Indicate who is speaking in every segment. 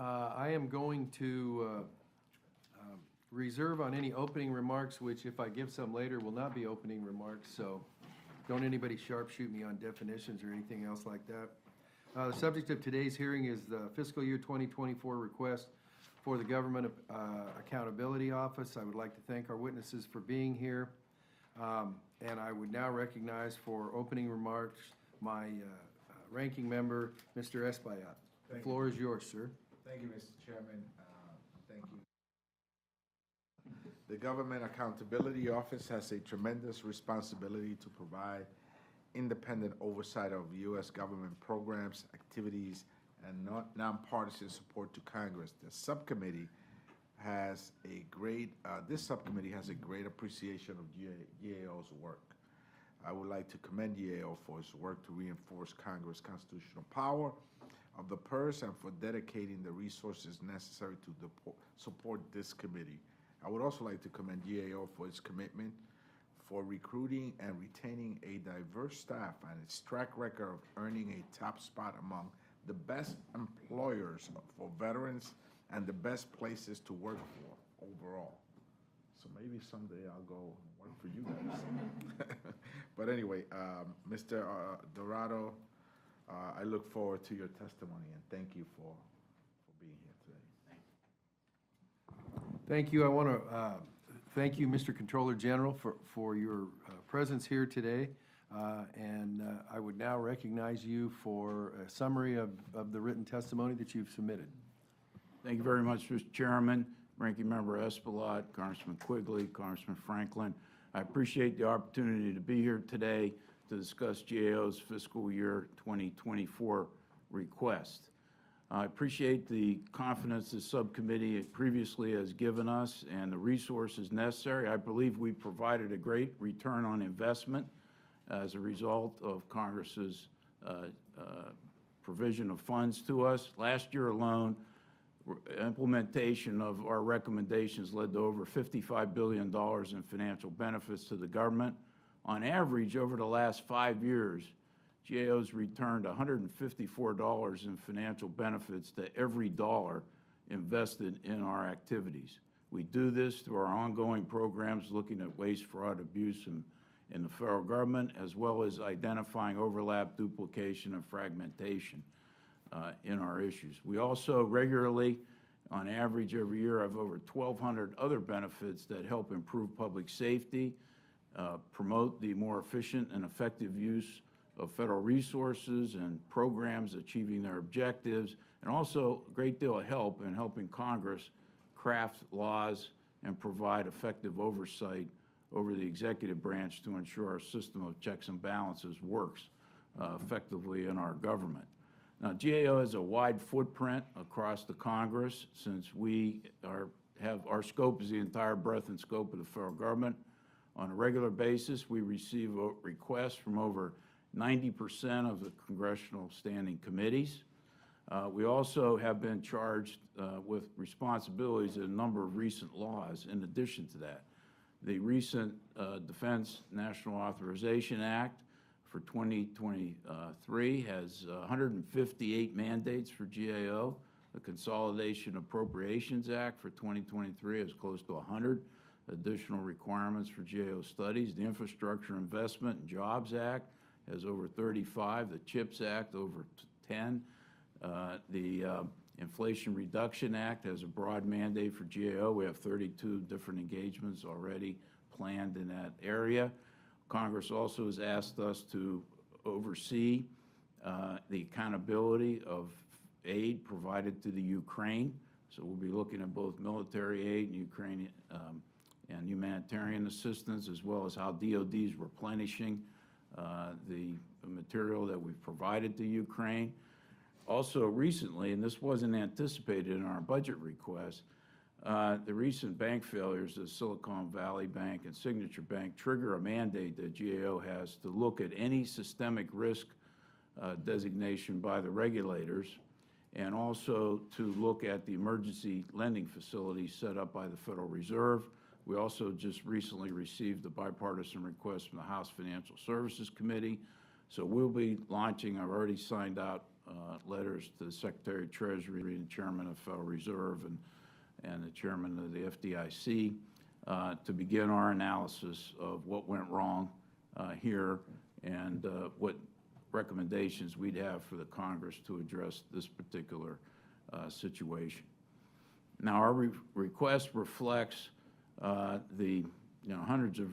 Speaker 1: I am going to reserve on any opening remarks, which if I give some later will not be opening remarks, so don't anybody sharpshoot me on definitions or anything else like that. The subject of today's hearing is the fiscal year 2024 request for the Government Accountability Office. I would like to thank our witnesses for being here. And I would now recognize for opening remarks my ranking member, Mr. Espaillat. The floor is yours, sir.
Speaker 2: Thank you, Mr. Chairman. Thank you. The Government Accountability Office has a tremendous responsibility to provide independent oversight of U.S. government programs, activities, and nonpartisan support to Congress. The subcommittee has a great, this subcommittee has a great appreciation of GAO's work. I would like to commend GAO for its work to reinforce Congress' constitutional power of the purse and for dedicating the resources necessary to support this committee. I would also like to commend GAO for its commitment for recruiting and retaining a diverse staff and its track record of earning a top spot among the best employers for veterans and the best places to work for overall. So maybe someday I'll go work for you guys. But anyway, Mr. Dorado, I look forward to your testimony and thank you for being here today.
Speaker 1: Thank you. I want to thank you, Mr. Controller General, for your presence here today. And I would now recognize you for a summary of the written testimony that you've submitted.
Speaker 3: Thank you very much, Mr. Chairman, Ranking Member Espaillat, Congressman Quigley, Congressman Franklin. I appreciate the opportunity to be here today to discuss GAO's fiscal year 2024 request. I appreciate the confidence the subcommittee previously has given us and the resources necessary. I believe we provided a great return on investment as a result of Congress's provision of funds to us. Last year alone, implementation of our recommendations led to over $55 billion in financial benefits to the government. On average, over the last 5 years, GAO's returned $154 in financial benefits to every dollar invested in our activities. We do this through our ongoing programs looking at waste, fraud, abuse in the federal government, as well as identifying overlap, duplication, and fragmentation in our issues. We also regularly, on average every year, have over 1,200 other benefits that help improve public safety, promote the more efficient and effective use of federal resources and programs achieving their objectives, and also a great deal of help in helping Congress craft laws and provide effective oversight over the executive branch to ensure our system of checks and balances works effectively in our government. Now, GAO has a wide footprint across the Congress since our scope is the entire breadth and scope of the federal government. On a regular basis, we receive requests from over 90% of the congressional standing committees. We also have been charged with responsibilities in a number of recent laws in addition to that. The recent Defense National Authorization Act for 2023 has 158 mandates for GAO. The Consolidation Appropriations Act for 2023 has close to 100 additional requirements for GAO studies. The Infrastructure Investment and Jobs Act has over 35. The CHIPS Act over 10. The Inflation Reduction Act has a broad mandate for GAO. We have 32 different engagements already planned in that area. Congress also has asked us to oversee the accountability of aid provided to the Ukraine. So we'll be looking at both military aid and Ukraine and humanitarian assistance, as well as how DOD is replenishing the material that we've provided to Ukraine. Also recently, and this wasn't anticipated in our budget request, the recent bank failures of Silicon Valley Bank and Signature Bank trigger a mandate that GAO has to look at any systemic risk designation by the regulators, and also to look at the emergency lending facilities set up by the Federal Reserve. We also just recently received a bipartisan request from the House Financial Services Committee. So we'll be launching, I've already signed out letters to the Secretary of Treasury and Chairman of Federal Reserve and the Chairman of the FDIC to begin our analysis of what went wrong here and what recommendations we'd have for the Congress to address this particular situation. Now, our request reflects the hundreds of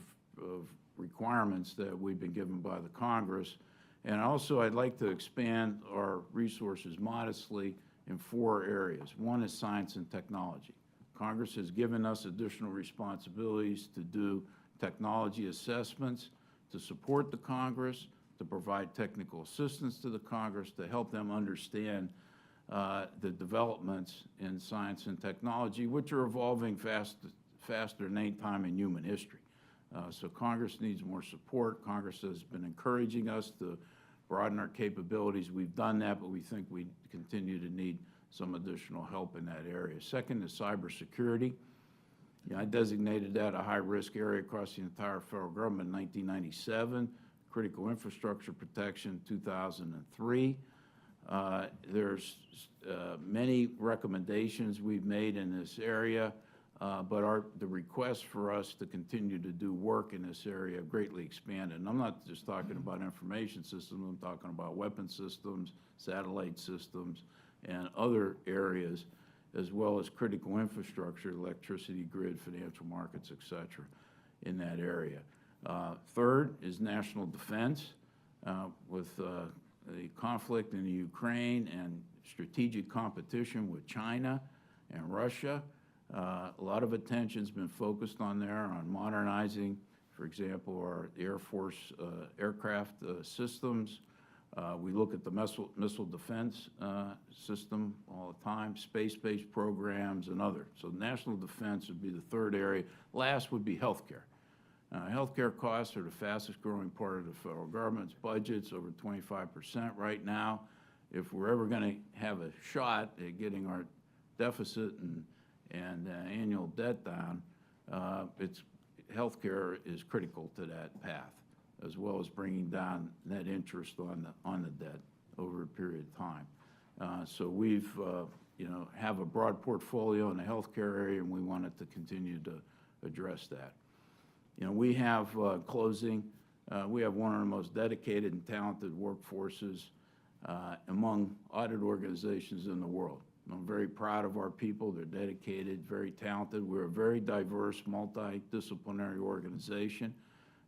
Speaker 3: requirements that we've been given by the Congress. And also, I'd like to expand our resources modestly in 4 areas. One is science and technology. Congress has given us additional responsibilities to do technology assessments, to support the Congress, to provide technical assistance to the Congress, to help them understand the developments in science and technology, which are evolving faster than any time in human history. So Congress needs more support. Congress has been encouraging us to broaden our capabilities. We've done that, but we think we continue to need some additional help in that area. Second is cybersecurity. I designated that a high-risk area across the entire federal government in 1997, critical infrastructure protection 2003. There's many recommendations we've made in this area, but the request for us to continue to do work in this area greatly expanded. And I'm not just talking about information systems, I'm talking about weapon systems, satellite systems, and other areas, as well as critical infrastructure, electricity grid, financial markets, et cetera, in that area. Third is national defense. With the conflict in the Ukraine and strategic competition with China and Russia, a lot of attention's been focused on there, on modernizing, for example, our Air Force aircraft systems. We look at the missile defense system all the time, space-based programs and others. So national defense would be the third area. Last would be healthcare. Healthcare costs are the fastest growing part of the federal government's budgets, over 25% right now. If we're ever going to have a shot at getting our deficit and annual debt down, healthcare is critical to that path, as well as bringing down net interest on the debt over a period of time. So we've have a broad portfolio in the healthcare area, and we wanted to continue to address that. We have we have one of the most dedicated and talented workforces among audit organizations in the world. I'm very proud of our people. They're dedicated, very talented. We're a very diverse, multidisciplinary organization.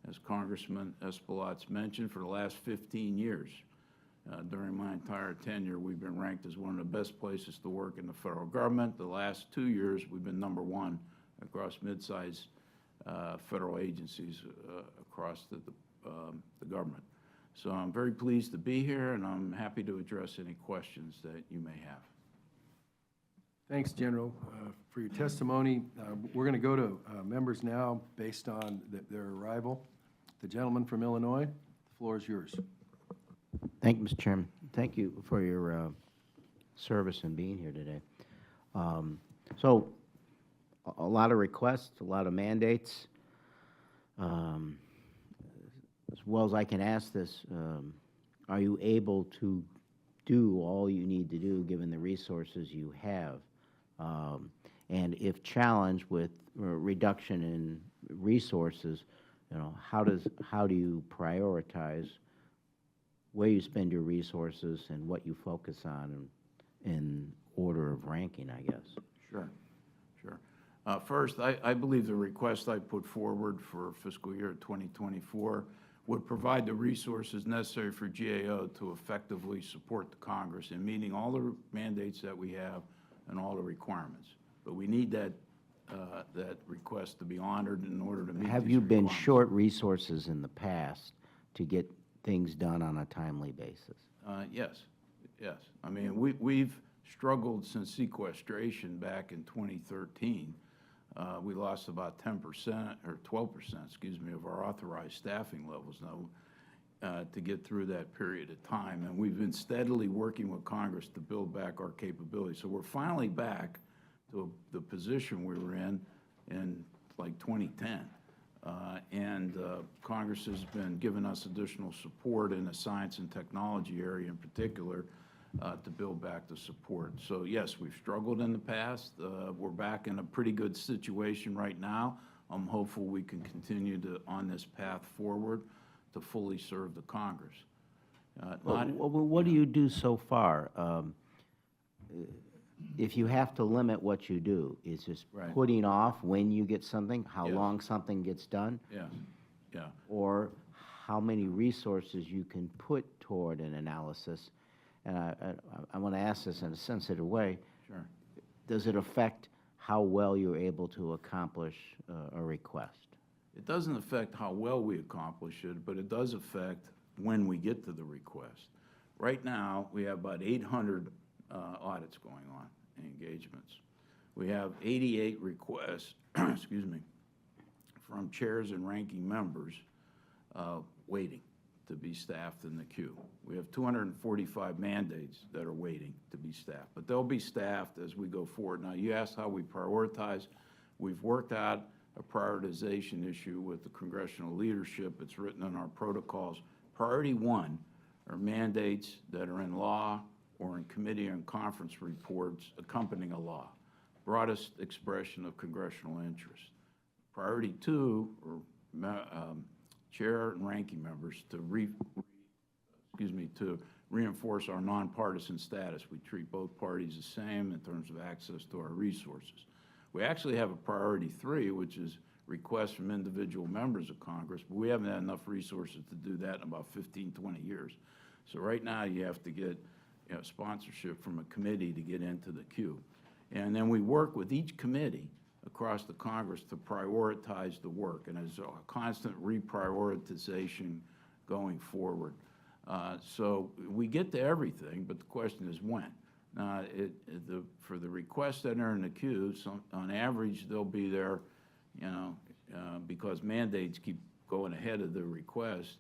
Speaker 3: As Congressman Espaillat mentioned, for the last 15 years, during my entire tenure, we've been ranked as one of the best places to work in the federal government. The last 2 years, we've been #1 across mid-sized federal agencies across the government. So I'm very pleased to be here, and I'm happy to address any questions that you may have.
Speaker 1: Thanks, General, for your testimony. We're going to go to members now based on their arrival. The gentleman from Illinois, the floor is yours.
Speaker 4: Thank you, Mr. Chairman. Thank you for your service and being here today. So, a lot of requests, a lot of mandates. As well as I can ask this, are you able to do all you need to do given the resources you have? And if challenged with reduction in resources, how do you prioritize where you spend your resources and what you focus on in order of ranking, I guess?
Speaker 3: Sure. First, I believe the request I put forward for fiscal year 2024 would provide the resources necessary for GAO to effectively support the Congress in meeting all the mandates that we have and all the requirements. But we need that request to be honored in order to meet these
Speaker 4: Have you been
Speaker 3: requirements.
Speaker 4: short resources in the past to get things done on a timely basis?
Speaker 3: Yes. I mean, we've struggled since sequestration back in 2013. We lost about 10% or 12%, excuse me, of our authorized staffing levels now to get through that period of time. And we've been steadily working with Congress to build back our capabilities. So we're finally back to the position we were in like 2010. And Congress has been giving us additional support in the science and technology area in particular to build back the support. So yes, we've struggled in the past. We're back in a pretty good situation right now. I'm hopeful we can continue on this path forward to fully serve the Congress.
Speaker 4: What do you do so far? If you have to limit what you do, is just
Speaker 3: Right.
Speaker 4: putting off when you get something, how
Speaker 3: Yes.
Speaker 4: long something gets done,
Speaker 3: Yeah, yeah.
Speaker 4: or how many resources you can put toward an analysis? And I want to ask this in a sensitive way.
Speaker 3: Sure.
Speaker 4: Does it affect how well you're able to accomplish a request?
Speaker 3: It doesn't affect how well we accomplish it, but it does affect when we get to the request. Right now, we have about 800 audits going on, and engagements. We have 88 requests, excuse me, from chairs and ranking members waiting to be staffed in the queue. We have 245 mandates that are waiting to be staffed, but they'll be staffed as we go forward. Now, you asked how we prioritize. We've worked out a prioritization issue with the congressional leadership. It's written in our protocols. Priority one are mandates that are in law or in committee and conference reports accompanying a law, broadest expression of congressional interest. Priority two are chair and ranking members to reinforce our nonpartisan status. We treat both parties the same in terms of access to our resources. We actually have a priority three, which is requests from individual members of Congress, but we haven't had enough resources to do that in about 15, 20 years. So right now you have to get sponsorship from a committee to get into the queue. And then we work with each committee across the Congress to prioritize the work, and there's a constant reprioritization going forward. So we get to everything, but the question is when. For the requests that are in the queue, on average, they'll be there, because mandates keep going ahead of the request,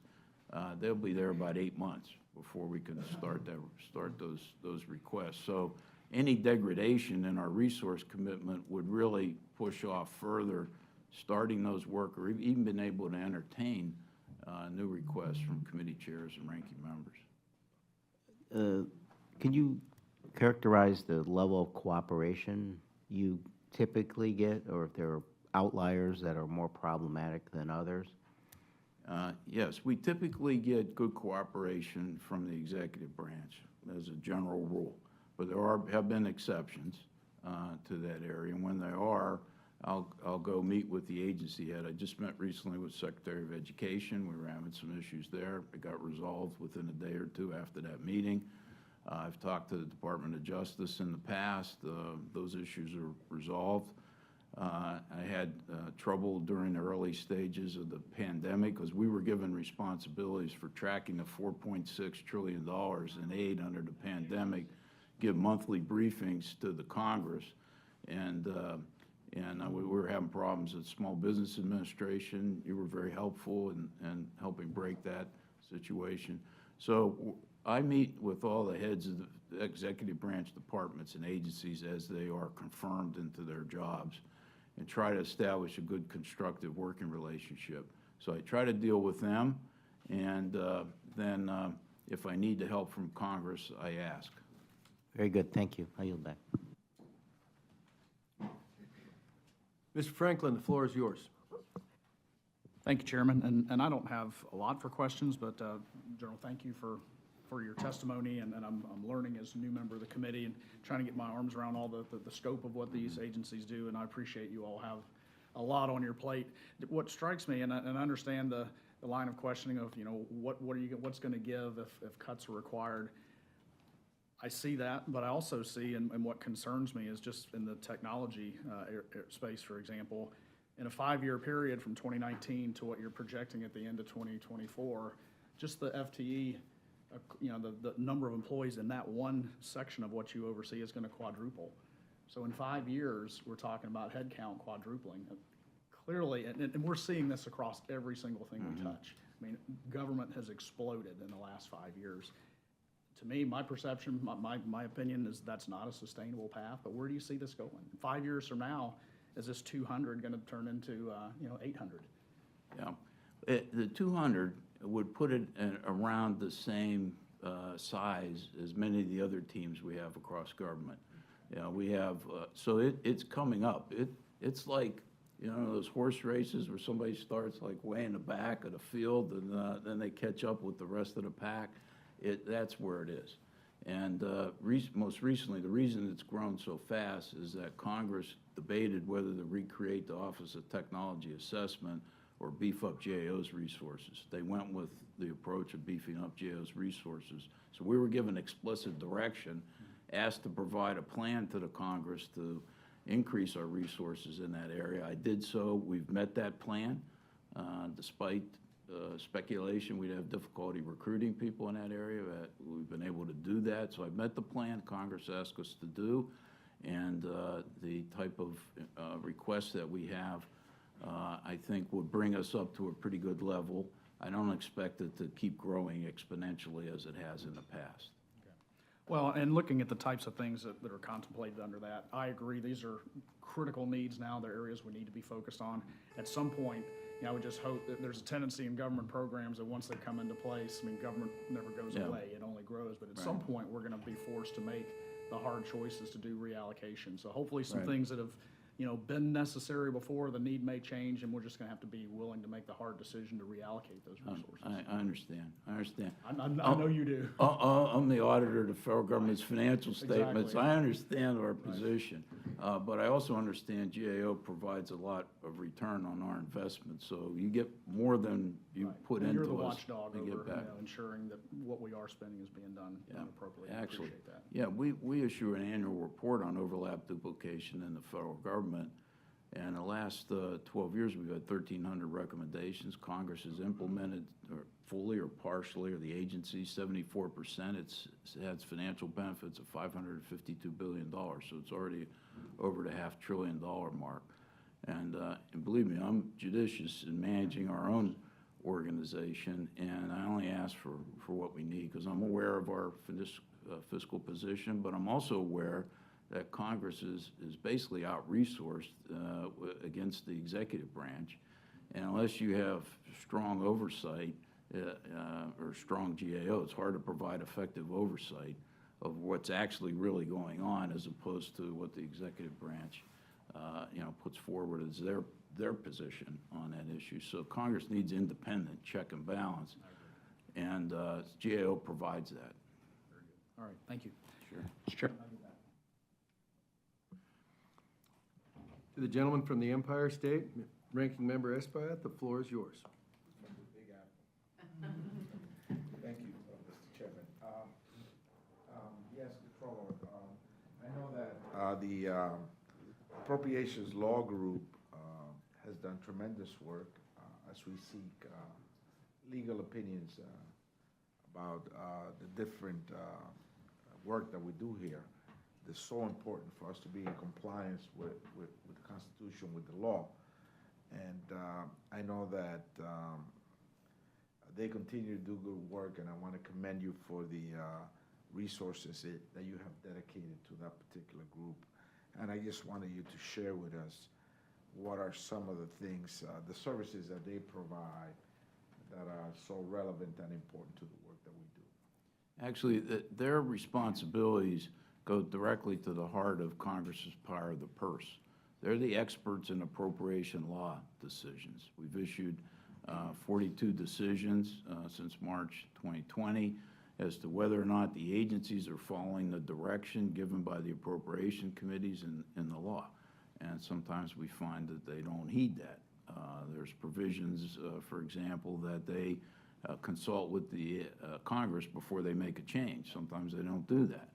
Speaker 3: they'll be there about 8 months before we can start those requests. So any degradation in our resource commitment would really push off further starting those work or even being able to entertain new requests from committee chairs and ranking members.
Speaker 4: Can you characterize the level of cooperation you typically get, or if there are outliers that are more problematic than others?
Speaker 3: Yes, we typically get good cooperation from the executive branch as a general rule, but there have been exceptions to that area, and when there are, I'll go meet with the agency head. I just met recently with Secretary of Education. We were having some issues there. It got resolved within a day or two after that meeting. I've talked to the Department of Justice in the past. Those issues are resolved. I had trouble during the early stages of the pandemic because we were given responsibilities for tracking the $4.6 trillion in aid under the pandemic, give monthly briefings to the Congress, and we were having problems with Small Business Administration. You were very helpful in helping break that situation. So I meet with all the heads of the executive branch departments and agencies as they are confirmed into their jobs and try to establish a good constructive working relationship. So I try to deal with them, and then if I need the help from Congress, I ask.
Speaker 4: Very good, thank you. I yield back.
Speaker 1: Mr. Franklin, the floor is yours.
Speaker 5: Thank you, Chairman. And I don't have a lot for questions, but General, thank you for your testimony. And I'm learning as a new member of the committee and trying to get my arms around all the scope of what these agencies do. And I appreciate you all have a lot on your plate. What strikes me, and I understand the line of questioning of, what's going to give if cuts are required. I see that, but I also see, and what concerns me is just in the technology space, for example, in a 5-year period from 2019 to what you're projecting at the end of 2024, just the FTE, the number of employees in that one section of what you oversee is going to quadruple. So in 5 years, we're talking about headcount quadrupling. Clearly, and we're seeing this across every single thing we touch. I mean, government has exploded in the last 5 years. To me, my perception, my opinion is that's not a sustainable path, but where do you see this going? 5 years from now, is this 200 going to turn into 800?
Speaker 3: Yeah, the 200 would put it around the same size as many of the other teams we have across government. You know, we have, so it's coming up. It's like, you know, those horse races where somebody starts like way in the back of the field and then they catch up with the rest of the pack. That's where it is. And most recently, the reason it's grown so fast is that Congress debated whether to recreate the Office of Technology Assessment or beef up GAO's resources. They went with the approach of beefing up GAO's resources. So we were given explicit direction, asked to provide a plan to the Congress to increase our resources in that area. I did so. We've met that plan. Despite speculation we'd have difficulty recruiting people in that area, we've been able to do that. So I've met the plan Congress asked us to do, and the type of requests that we have, I think would bring us up to a pretty good level. I don't expect it to keep growing exponentially as it has in the past.
Speaker 5: Well, and looking at the types of things that are contemplated under that, I agree, these are critical needs now, they're areas we need to be focused on. At some point, you know, I would just hope that there's a tendency in government programs that once they come into place, I mean, government never goes
Speaker 3: Yeah.
Speaker 5: away, it only grows, but at some point, we're gonna be forced to make the hard choices to do reallocation. So hopefully some
Speaker 3: Right.
Speaker 5: things that have, you know, been necessary before, the need may change, and we're just gonna have to be willing to make the hard decision to reallocate those resources.
Speaker 3: I understand. I understand.
Speaker 5: I know you do.
Speaker 3: I'm the auditor of the federal government's financial statements.
Speaker 5: Exactly.
Speaker 3: I understand our position, but I also understand GAO provides a lot of return on our investment. So you get more than you
Speaker 5: Right.
Speaker 3: put
Speaker 5: And
Speaker 3: into
Speaker 5: you're the
Speaker 3: us.
Speaker 5: watchdog
Speaker 3: to
Speaker 5: over,
Speaker 3: get
Speaker 5: you
Speaker 3: back.
Speaker 5: know, ensuring that what we are spending is being done appropriately. I
Speaker 3: Actually,
Speaker 5: appreciate that.
Speaker 3: yeah, we issue an annual report on overlap duplication in the federal government. And the last 12 years, we've had 1,300 recommendations. Congress has implemented fully or partially, or the agency, 74%. It has financial benefits of $552 billion. So it's already over the $500 billion mark. And believe me, I'm judicious in managing our own organization, and I only ask for what we need because I'm aware of our fiscal position, but I'm also aware that Congress is basically out-resourced against the executive branch. And unless you have strong oversight or strong GAO, it's hard to provide effective oversight of what's actually really going on as opposed to what the executive branch you know, puts forward as their position on that issue. So Congress needs independent check and balance, and GAO provides that.
Speaker 5: All right, thank you.
Speaker 3: Sure.
Speaker 1: To the gentleman from the Empire State, Ranking Member Espaillat, the floor is yours.
Speaker 2: Thank you, Mr. Chairman. Yes, Controller, I know that the Appropriations Law Group has done tremendous work as we seek legal opinions about the different work that we do here. It's so important for us to be in compliance with the Constitution, with the law. And I know that they continue to do good work, and I want to commend you for the resources that you have dedicated to that particular group. And I just wanted you to share with us what are some of the things, the services that they provide that are so relevant and important to the work that we do.
Speaker 3: Actually, their responsibilities go directly to the heart of Congress's power of the purse. They're the experts in appropriation law decisions. We've issued 42 decisions since March 2020 as to whether or not the agencies are following the direction given by the appropriation committees in the law. And sometimes we find that they don't heed that. There's provisions, for example, that they consult with the Congress before they make a change. Sometimes they don't do that.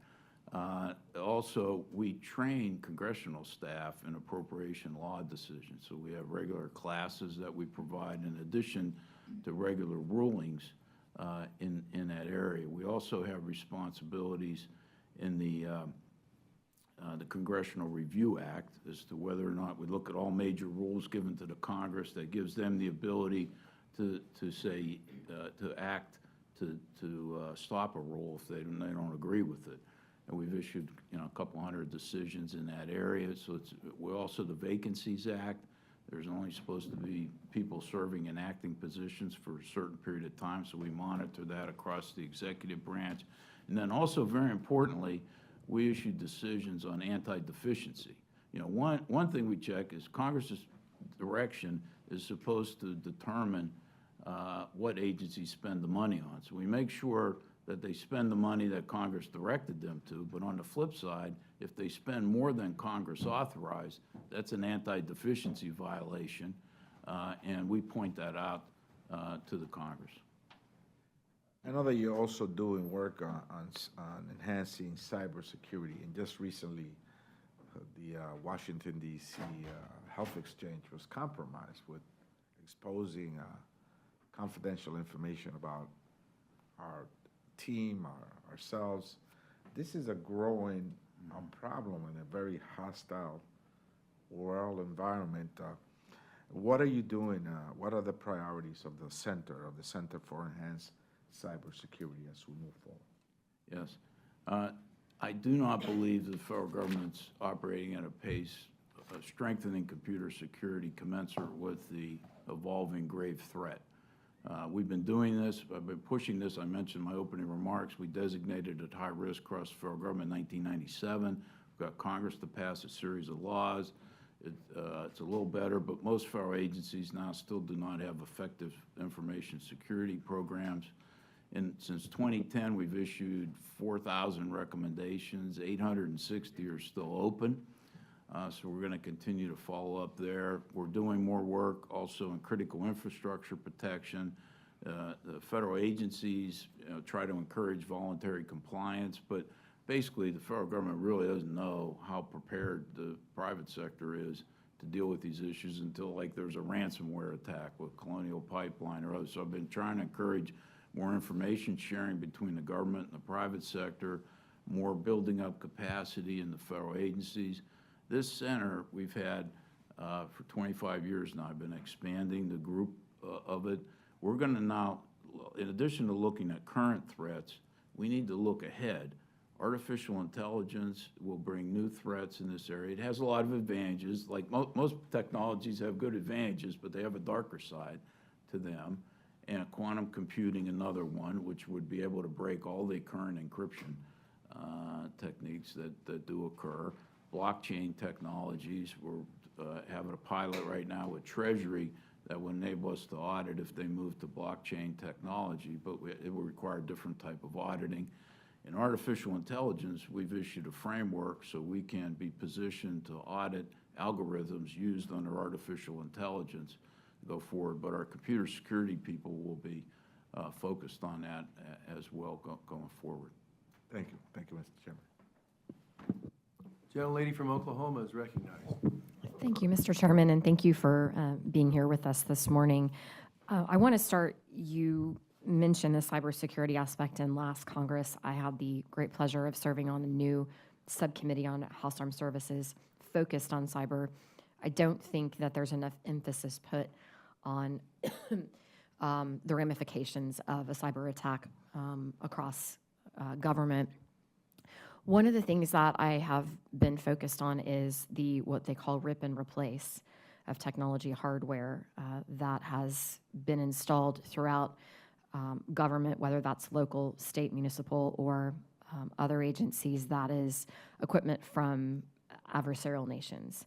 Speaker 3: Also, we train congressional staff in appropriation law decisions. So we have regular classes that we provide in addition to regular rulings in that area. We also have responsibilities in the Congressional Review Act as to whether or not we look at all major rules given to the Congress that gives them the ability to say, to act to stop a rule if they don't agree with it. And we've issued, you know, a couple hundred decisions in that area. So we also, the Vacancies Act There's only supposed to be people serving in acting positions for a certain period of time, so we monitor that across the executive branch. And then also, very importantly, we issue decisions on anti-deficiency. You know, one thing we check is Congress's direction is supposed to determine what agencies spend the money on. So we make sure that they spend the money that Congress directed them to, but on the flip side, if they spend more than Congress authorized, that's an anti-deficiency violation, and we point that out to the Congress.
Speaker 2: I know that you're also doing work on enhancing cybersecurity, and just recently, the Washington, D.C. Health Exchange was compromised with exposing confidential information about our team, ourselves. This is a growing problem in a very hostile world environment. What are you doing? What are the priorities of the Center for Enhanced Cybersecurity as we move forward?
Speaker 3: Yes. I do not believe the federal government's operating at a pace strengthening computer security commensurate with the evolving grave threat. We've been doing this. I've been pushing this. I mentioned in my opening remarks. We designated it high risk across the federal government in 1997. We've got Congress to pass a series of laws. It's a little better, but most federal agencies now still do not have effective information security programs. And since 2010, we've issued 4,000 recommendations. 860 are still open. So we're going to continue to follow up there. We're doing more work also in critical infrastructure protection. The federal agencies try to encourage voluntary compliance, but basically the federal government really doesn't know how prepared the private sector is to deal with these issues until like there's a ransomware attack with Colonial Pipeline or others. So I've been trying to encourage more information sharing between the government and the private sector, more building up capacity in the federal agencies. This center we've had for 25 years now. I've been expanding the group of it. We're going to now, in addition to looking at current threats, we need to look ahead. Artificial intelligence will bring new threats in this area. It has a lot of advantages. Like most technologies have good advantages, but they have a darker side to them. And quantum computing, another one, which would be able to break all the current encryption techniques that do occur. Blockchain technologies, we're having a pilot right now with Treasury that would enable us to audit if they move to blockchain technology, but it will require a different type of auditing. In artificial intelligence, we've issued a framework so we can be positioned to audit algorithms used under artificial intelligence go forward, but our computer security people will be focused on that as well going forward.
Speaker 2: Thank you. Thank you, Mr. Chairman.
Speaker 1: Gentlelady from Oklahoma is recognized.
Speaker 6: Thank you, Mr. Chairman, and thank you for being here with us this morning. I want to start, you mentioned the cybersecurity aspect in last Congress. I had the great pleasure of serving on a new subcommittee on House Armed Services focused on cyber. I don't think that there's enough emphasis put on the ramifications of a cyber attack across government. One of the things that I have been focused on is what they call rip and replace of technology hardware that has been installed throughout government, whether that's local, state, municipal, or other agencies, that is equipment from adversarial nations.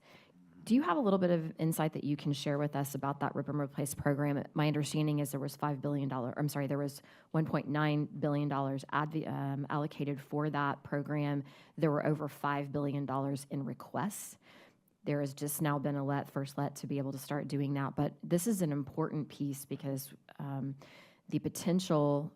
Speaker 6: Do you have a little bit of insight that you can share with us about that rip and replace program? My understanding is there was there was $1.9 billion allocated for that program. There were over $5 billion in requests. There has just now been a first let to be able to start doing that. But this is an important piece because the potential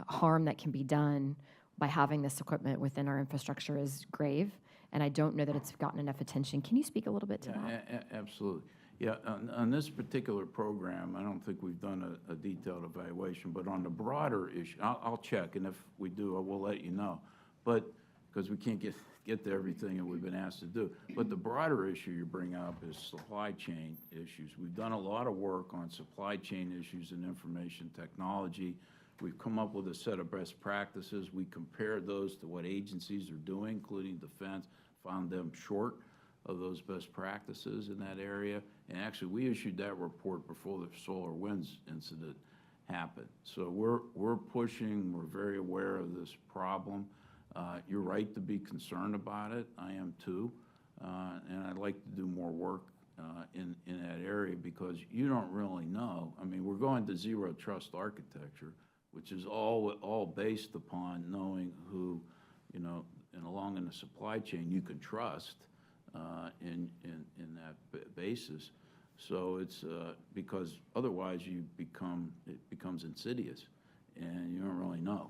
Speaker 6: harm that can be done by having this equipment within our infrastructure is grave. And I don't know that it's gotten enough attention. Can you speak a little bit to that?
Speaker 3: Absolutely. Yeah, on this particular program, I don't think we've done a detailed evaluation, but on the broader issue, I'll check, and if we do, I will let you know. But, because we can't get to everything that we've been asked to do. But the broader issue you bring up is supply chain issues. We've done a lot of work on supply chain issues in information technology. We've come up with a set of best practices. We compared those to what agencies are doing, including defense, found them short of those best practices in that area. And actually, we issued that report before the SolarWinds incident happened. So we're pushing, we're very aware of this problem. You're right to be concerned about it. I am too. And I'd like to do more work in that area because you don't really know. I mean, we're going to zero trust architecture, which is all based upon knowing who, and along in the supply chain you can trust in that basis. So it's because otherwise it becomes insidious, and you don't really know.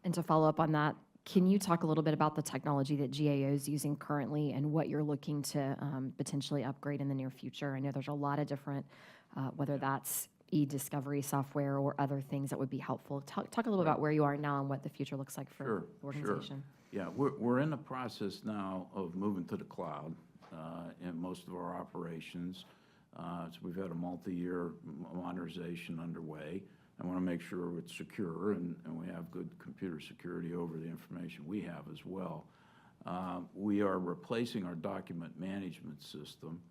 Speaker 6: And to follow up on that, can you talk a little bit about the technology that GAO is using currently and what you're looking to potentially upgrade in the near future? I know there's a lot of different, whether that's e-discovery software or other things that would be helpful. Talk a little about where you are now and what the future looks like for the organization.
Speaker 3: Yeah, we're in the process now of moving to the cloud in most of our operations. So we've had a multi-year modernization underway. I want to make sure it's secure and we have good computer security over the information we have as well. We are replacing our document management system,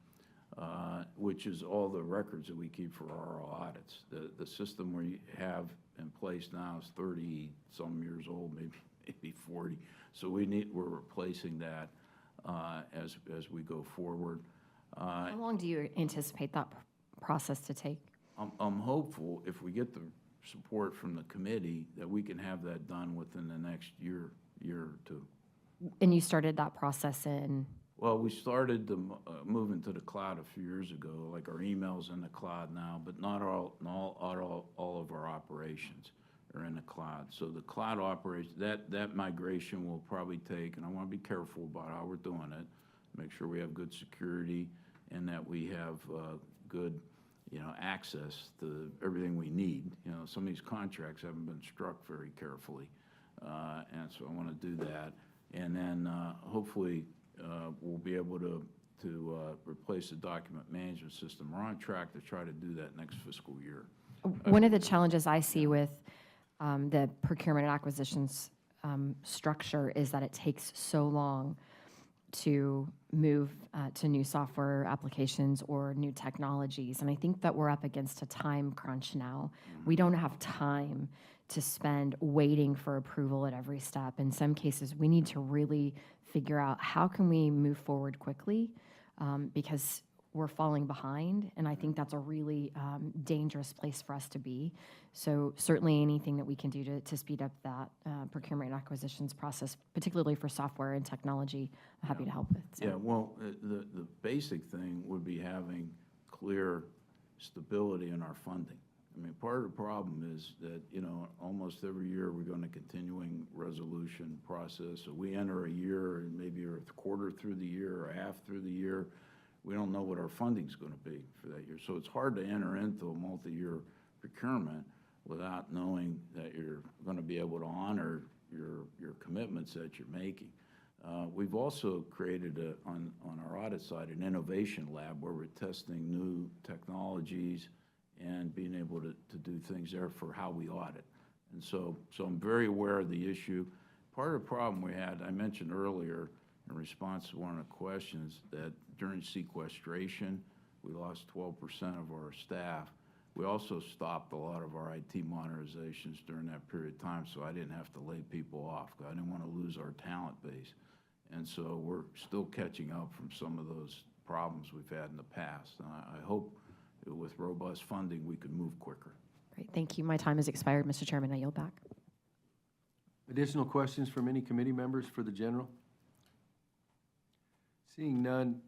Speaker 3: which is all the records that we keep for our audits. The system we have in place now is 30-some years old, maybe 40. So we're replacing that as we go forward.
Speaker 6: How long do you anticipate that process to take?
Speaker 3: I'm hopeful if we get the support from the committee that we can have that done within the next year or two.
Speaker 6: And you started that process in?
Speaker 3: Well, we started moving to the cloud a few years ago, like our emails in the cloud now, but not all of our operations are in the cloud. So the cloud operation, that migration will probably take, and I want to be careful about how we're doing it, make sure we have good security and that we have good access to everything we need. Some of these contracts haven't been struck very carefully, and so I want to do that. And then hopefully we'll be able to replace the document management system. We're on track to try to do that next fiscal year.
Speaker 6: One of the challenges I see with the procurement and acquisitions structure is that it takes so long to move to new software applications or new technologies. And I think that we're up against a time crunch now. We don't have time to spend waiting for approval at every step. In some cases, we need to really figure out how can we move forward quickly because we're falling behind. And I think that's a really dangerous place for us to be. So certainly anything that we can do to speed up that procurement and acquisitions process, particularly for software and technology, I'm happy to help with. So.
Speaker 3: Yeah, well, the basic thing would be having clear stability in our funding. I mean, part of the problem is that, almost every year we're going to continuing resolution process. So we enter a year and maybe a quarter through the year or half through the year. We don't know what our funding's going to be for that year. So it's hard to enter into a multi-year procurement without knowing that you're going to be able to honor your commitments that you're making. We've also created, on our audit side, an innovation lab where we're testing new technologies and being able to do things there for how we audit. And so I'm very aware of the issue. Part of the problem we had, I mentioned earlier in response to one of the questions, that during sequestration, we lost 12% of our staff. We also stopped a lot of our IT modernizations during that period of time, so I didn't have to lay people off. I didn't want to lose our talent base. And so we're still catching up from some of those problems we've had in the past. And I hope with robust funding, we could move quicker.
Speaker 6: Great, thank you. My time has expired, Mr. Chairman. I yield back.
Speaker 1: Additional questions from any committee members for the general? Seeing none.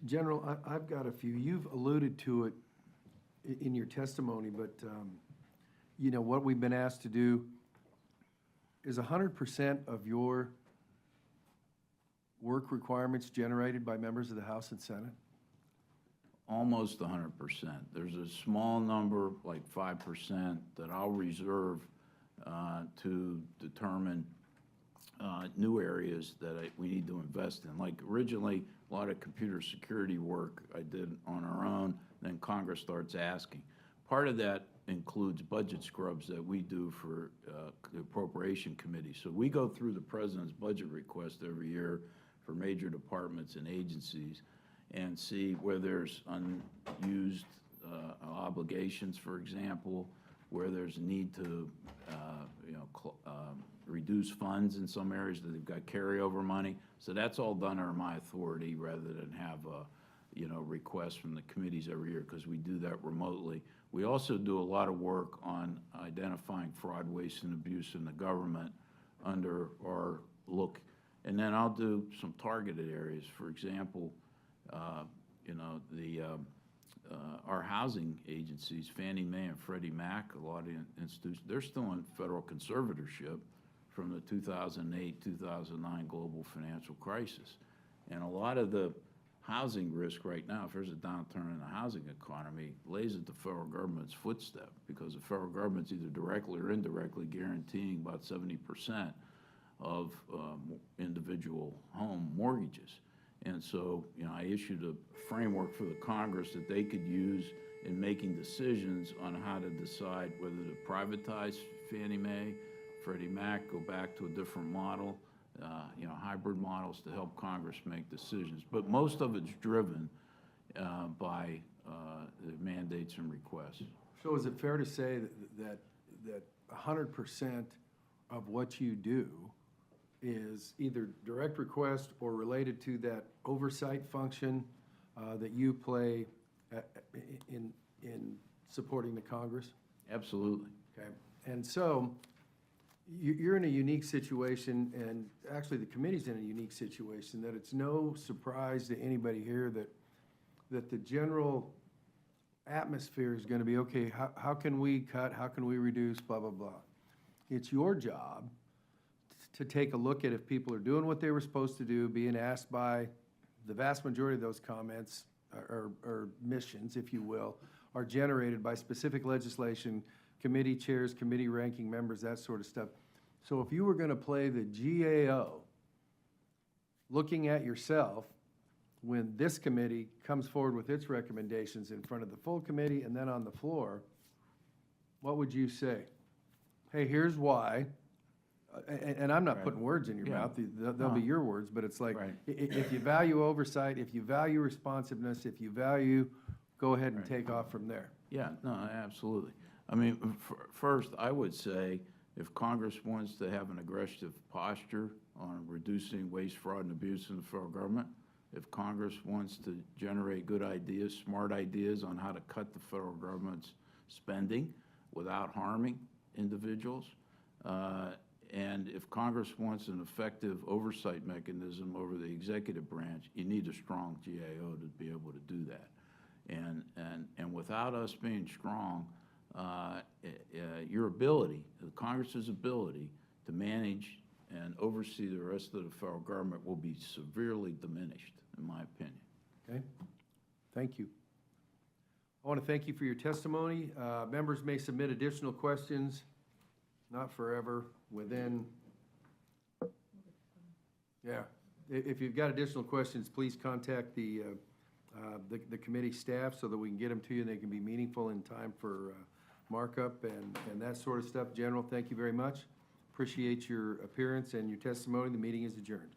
Speaker 1: General, I've got a few. You've alluded to it in your testimony, but what we've been asked to do is 100% of your work requirements generated by members of the House and Senate?
Speaker 3: Almost 100%. There's a small number, like 5%, that I'll reserve to determine new areas that we need to invest in. Like originally, a lot of computer security work I did on our own, then Congress starts asking. Part of that includes budget scrubs that we do for the Appropriation Committee. So we go through the President's budget request every year for major departments and agencies and see where there's unused obligations, for example, where there's a need to, reduce funds in some areas that they've got carryover money. So that's all done under my authority rather than have requests from the committees every year, because we do that remotely. We also do a lot of work on identifying fraud, waste, and abuse in the government under our look. And then I'll do some targeted areas. For example, our housing agencies, Fannie Mae and Freddie Mac, a lot of institutions, they're still in federal conservatorship from the 2008-2009 global financial crisis. And a lot of the housing risk right now, if there's a downturn in the housing economy, lays at the federal government's footstep, because the federal government's either directly or indirectly guaranteeing about 70% of individual home mortgages. And so, I issued a framework for the Congress that they could use in making decisions on how to decide whether to privatize Fannie Mae, Freddie Mac, go back to a different model, hybrid models to help Congress make decisions. But most of it's driven by the mandates and requests.
Speaker 1: So is it fair to say that 100% of what you do is either direct request or related to that oversight function that you play in supporting the Congress?
Speaker 3: Absolutely.
Speaker 1: Okay, and so you're in a unique situation, and actually the committee's in a unique situation, that it's no surprise to anybody here that the general atmosphere is going to be, okay, how can we cut, how can we reduce, blah, blah, blah. It's your job to take a look at if people are doing what they were supposed to do, being asked by the vast majority of those comments or missions, if you will, are generated by specific legislation, committee chairs, committee ranking members, that sort of stuff. So if you were going to play the GAO, looking at yourself when this committee comes forward with its recommendations in front of the full committee and then on the floor, what would you say? Hey, here's why. And I'm not putting words in your
Speaker 3: Yeah.
Speaker 1: mouth, they'll be your words, but it's like,
Speaker 3: Right.
Speaker 1: if you value oversight, if you value responsiveness, if you value, go ahead and
Speaker 3: Right.
Speaker 1: take off from there.
Speaker 3: Yeah, no, absolutely. I mean, first, I would say if Congress wants to have an aggressive posture on reducing waste, fraud, and abuse in the federal government, if Congress wants to generate good ideas, smart ideas on how to cut the federal government's spending without harming individuals, and if Congress wants an effective oversight mechanism over the executive branch, you need a strong GAO to be able to do that. And without us being strong, your ability, Congress's ability to manage and oversee the rest of the federal government will be severely diminished, in my opinion.
Speaker 1: Okay? Thank you. I want to thank you for your testimony. Members may submit additional questions, not forever, within, yeah. If you've got additional questions, please contact the committee staff so that we can get them to you and they can be meaningful in time for markup and that sort of stuff. General, thank you very much. Appreciate your appearance and your testimony. The meeting is adjourned.